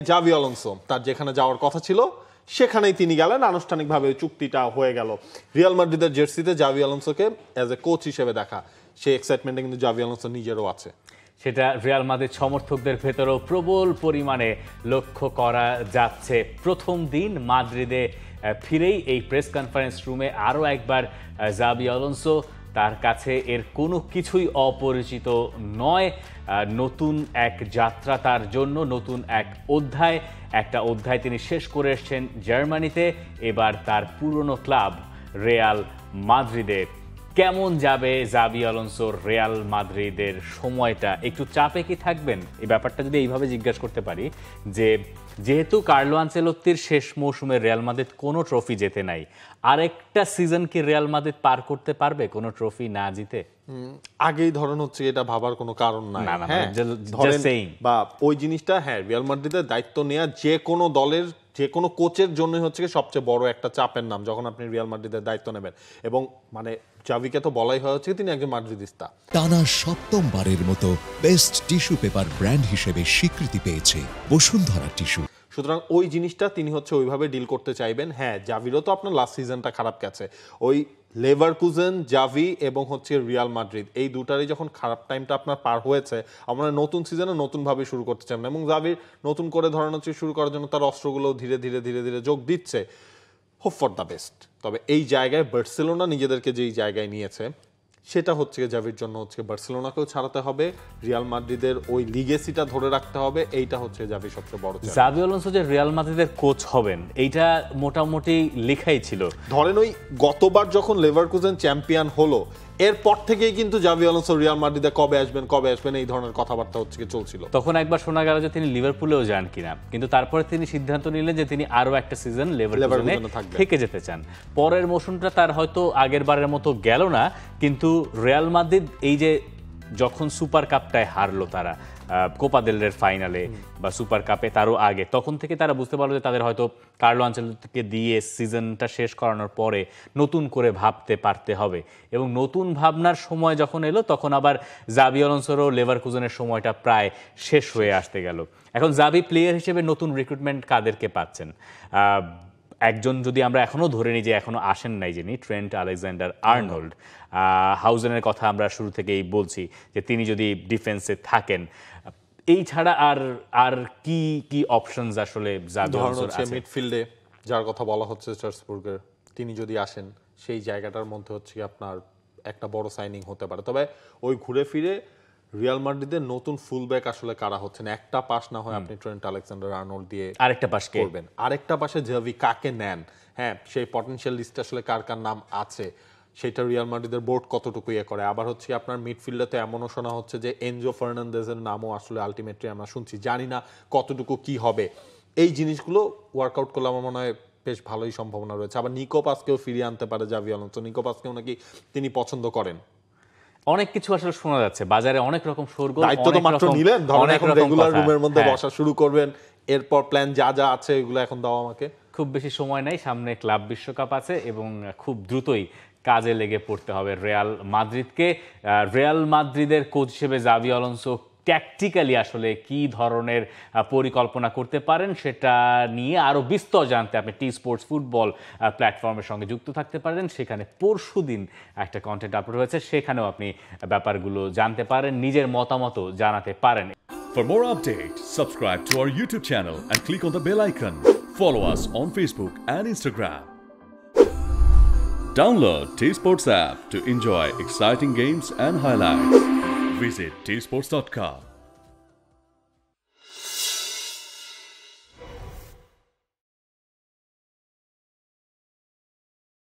Xavi Alonso তার যেখানে যাওয়ার কথা ছিল সেখানেই তিনি গেলেন, আনুষ্ঠানিকভাবে চুক্তিটা হয়ে গেল। রিয়াল মাদ্রিদের জার্সিতে জাভি আলোনসোকে অ্যাজ এ কোচ হিসেবে দেখা, সেই এক্সাইটমেন্টে কিন্তু জাভি আলোনসো নিজেরও আছে। সেটা রিয়াল মাদ্রিদ সমর্থকদের ভেতরেও প্রবল পরিমাণে লক্ষ্য করা যাচ্ছে। প্রথম দিন মাদ্রিদে ফিরেই এই প্রেস কনফারেন্স রুমে আরও একবার জাভি আলোনসো, তার কাছে এর কোনো কিছুই অপরিচিত নয়। নতুন এক যাত্রা তার জন্য, নতুন এক অধ্যায়, একটা অধ্যায় তিনি শেষ করে এসেছেন জার্মানিতে, এবার তার পুরনো ক্লাব রিয়াল মাদ্রিদে। কেমন যাবে জাভি আলোনসোর রিয়াল মাদ্রিদের সময়টা? একটু চাপে কি থাকবেন? এই ব্যাপারটা যদি এইভাবে জিজ্ঞাসা করতে পারি যে যেহেতু কার্লো আনচেলত্তির শেষ মৌসুমে রিয়াল মাদ্রিদ কোনো ট্রফি জেতে নাই, আরেকটা সিজন কি রিয়াল মাদ্রিদ পার করতে পারবে কোনো ট্রফি না জিতে? আগেই ধরেন হচ্ছে এটা ভাবার কোনো কারণ নাই, বা ওই জিনিসটা রিয়াল মাদ্রিদের দায়িত্ব নেওয়া যে কোনো দলের যে কোনো কোচের জন্যই হচ্ছে সবচেয়ে বড় একটা চাপের নাম যখন আপনি রিয়াল মাদ্রিদের দায়িত্ব নেবেন। এবং মানে জাভিকে তো বলাই হচ্ছে তিনি একজন মাদ্রিদিস্তা। টানা সপ্তমবারের মতো বেস্ট টিস্যু পেপার ব্র্যান্ড হিসেবে স্বীকৃতি পেয়েছে বসুন্ধরা টিস্যু। সুতরাং ওই জিনিসটা তিনি হচ্ছে ওইভাবে ডিল করতে চাইবেন। জাভিরও তো আপনার লাস্ট সিজনটা খারাপ গেছে, ওই লেভারকুজেন, জাভি এবং হচ্ছে রিয়াল মাদ্রিদ, এই দুটারই যখন খারাপ টাইমটা আপনার পার হয়েছে, আমরা নতুন সিজনে নতুনভাবে শুরু করতে চাই না। এবং জাভির নতুন করে ধরেন হচ্ছে শুরু করার জন্য তার অস্ত্রগুলো ধীরে ধীরে ধীরে ধীরে যোগ দিচ্ছে। Hope for the best. তবে এই জায়গায় বার্সেলোনা নিজেদেরকে যেই জায়গায় নিয়েছে সেটা হচ্ছে জাভির জন্য হচ্ছে বার্সেলোনাকেও ছাড়াতে হবে, রিয়াল মাদ্রিদের ওই লিগেসিটা ধরে রাখতে হবে। এইটা হচ্ছে জাভির সবচেয়ে বড় চ্যালেঞ্জ। জাভি আলোনসো যে রিয়াল মাদ্রিদের কোচ হবেন এইটা মোটামুটি লেখাই ছিল। ধরেন ওই গতবার যখন লেভারকুজেন চ্যাম্পিয়ন হলো এরপর থেকেই কিন্তু জাভি আলোনসো রিয়াল মাদ্রিদে কবে আসবেন এই ধরনের কথাবার্তা হচ্ছে চলছিল। তখন একবার শোনা গেল যে তিনি লিভারপুলেও যান কিনা, কিন্তু তারপরে তিনি সিদ্ধান্ত নিলেন যে তিনি আরো একটা সিজন লেভারকুজেনে থেকে যেতে চান। পরের মৌসুমটা তার হয়তো আগের বারের মতো গেল না, কিন্তু রিয়াল মাদ্রিদ এই যে যখন সুপার কাপটায় হারলো তারা কোপা দেল রের ফাইনালে বা সুপার কাপে তারও আগে, তখন থেকে তারা বুঝতে পারলো যে তাদের হয়তো কার্লো আনচেলত্তিকে দিয়ে সিজনটা শেষ করানোর পরে নতুন করে ভাবতে পারতে হবে। এবং নতুন ভাবনার সময় যখন এলো তখন আবার জাভি আলোনসোরও লেভারকুজেনের সময়টা প্রায় শেষ হয়ে আসতে গেল। এখন জাভি প্লেয়ার হিসেবে নতুন রিক্রুটমেন্ট কাদেরকে পাচ্ছেন? একজন যদি আমরা এখনো ধরে নিই যে এখনো আসেন নাই যিনি, ট্রেন্ট আলেকজান্ডার আর্নল্ড, হাউজেনের কথা আমরা শুরু থেকেই বলছি যে তিনি যদি ডিফেন্সে থাকেন, এই ছাড়া আর কি কি অপশনস আসলে জাভি আলোনসোর আছে? মিডফিল্ডে যার কথা বলা হচ্ছে স্ট্রাসবুর্গের, তিনি যদি আসেন সেই জায়গাটার মধ্যে হচ্ছে আপনার একটা বড় সাইনিং হতে পারে। তবে ওই ঘুরে ফিরে রিয়াল মাদ্রিদের নতুন ফুলব্যাক আসলে কারা হচ্ছে না, একটা পাস না হয় আপনি ট্রেন্ট আলেকজান্ডার আর্নল্ড দিয়ে আরেকটা পাস করবেন, আরেকটা পাশে জাভি কাকে নেন, সেই পটেনশিয়াল লিস্টে আসলে কার কার নাম আছে সেটা রিয়াল মাদ্রিদের বোর্ড কতটুকু করে। আবার হচ্ছে আপনার মিডফিল্ডে এমনও শোনা হচ্ছে যে এনজো ফার্নান্দেজের নামও আসলে আলটিমেটলি আমরা শুনছি, জানি না কতটুকু কি হবে। এই জিনিসগুলো ওয়ার্কআউট করলে আমার মনে হয় বেশ ভালোই সম্ভাবনা রয়েছে। আবার নিকো পাসকেও ফিরিয়ে আনতে পারে জাভি আলোনসো, নিকো পাসকেও নাকি তিনি পছন্দ করেন। অনেক কিছু আসলে শোনা যাচ্ছে, বাজারে অনেক রকম শোরগোল। দায়িত্ব তো মাত্র নিলেন, ধরেন এখন রেগুলার রুমের মধ্যে বসা শুরু করবেন, এরপর প্ল্যান যা যা আছে এগুলো এখন দাও আমাকে। খুব বেশি সময় নাই, সামনে ক্লাব বিশ্বকাপ আছে এবং খুব দ্রুতই কাজে লেগে পড়তে হবে রিয়াল মাদ্রিদকে। রিয়াল মাদ্রিদের কোচ হিসেবে জাভি আলোনসো ট্যাকটিক্যালি আসলে কি ধরনের পরিকল্পনা করতে পারেন সেটা নিয়ে আরও বিস্তর জানতে আপনি টি স্পোর্টস ফুটবল প্ল্যাটফর্মের সঙ্গে যুক্ত থাকতে পারেন। সেখানে পরশুদিন একটা কন্টেন্ট আপলোড হয়েছে, সেখানেও আপনি ব্যাপারগুলো জানতে পারেন, নিজের মতামত জানাতে পারেন। For more updates, subscribe to our YouTube channel and click on the bell icon. Follow us on Facebook and Instagram. Download T Sports app to enjoy exciting games and highlights. Visit tsports.com.